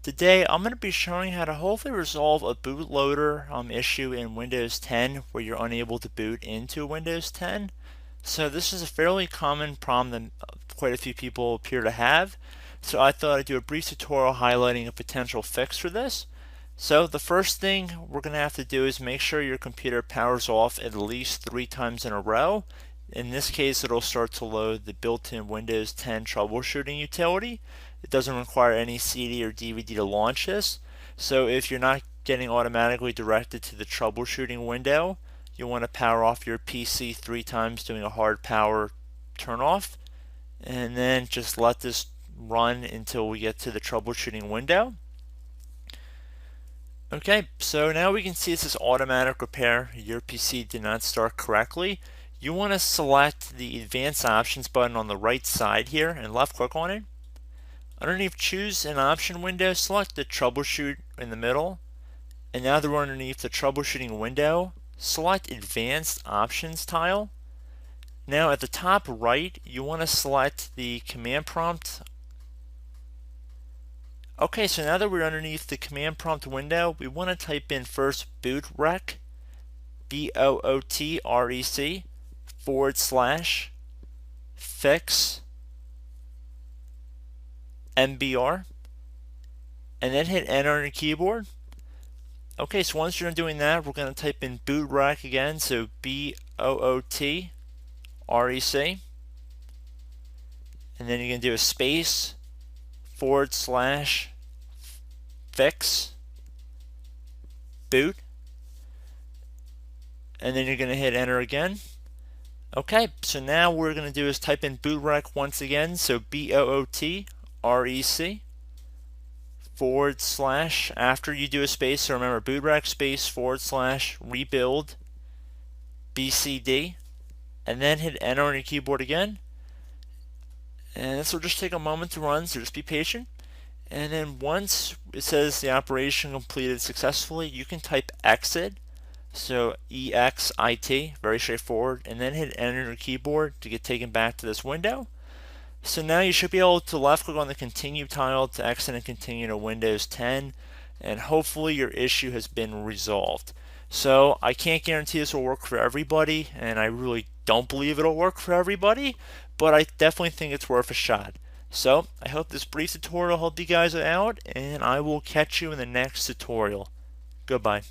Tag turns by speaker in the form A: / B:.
A: Today I'm going to be showing how to hopefully resolve a bootloader issue in Windows 10 where you're unable to boot into Windows 10. So this is a fairly common problem that quite a few people appear to have. So I thought I'd do a brief tutorial highlighting a potential fix for this. So the first thing we're going to have to do is make sure your computer powers off at least 3 times in a row. In this case, it'll start to load the built-in Windows 10 troubleshooting utility. It doesn't require any CD or DVD to launch this. So if you're not getting automatically directed to the troubleshooting window, you'll want to power off your PC 3 times doing a hard power turn off. And then just let this run until we get to the troubleshooting window. Okay, so now we can see it says automatic repair. Your PC did not start correctly. You want to select the advanced options button on the right side here and left click on it. Underneath choose an option window, select the troubleshoot in the middle. And now that we're underneath the troubleshooting window, select advanced options tile. Now at the top right, you want to select the command prompt. Okay, so now that we're underneath the command prompt window, we want to type in first bootrec, BOOTREC, / fix MBR, and then hit enter on your keyboard. Okay, so once you're done doing that, we're going to type in bootrec again, so BOOTREC, and then you're going to do a space / fix boot, and then you're going to hit enter again. Okay, so now what we're going to do is type in bootrec once again, so BOOTREC / after you do a space, so remember bootrec space / rebuild BCD, and then hit enter on your keyboard again. And this will just take a moment to run, so just be patient. And then once it says the operation completed successfully, you can type exit, so EXIT, very straightforward, and then hit enter on your keyboard to get taken back to this window. So now you should be able to left click on the continue tile to exit and continue to Windows 10, and hopefully your issue has been resolved. So I can't guarantee this will work for everybody, and I really don't believe it'll work for everybody, but I definitely think it's worth a shot. So I hope this brief tutorial helped you guys out, and I will catch you in the next tutorial. Goodbye.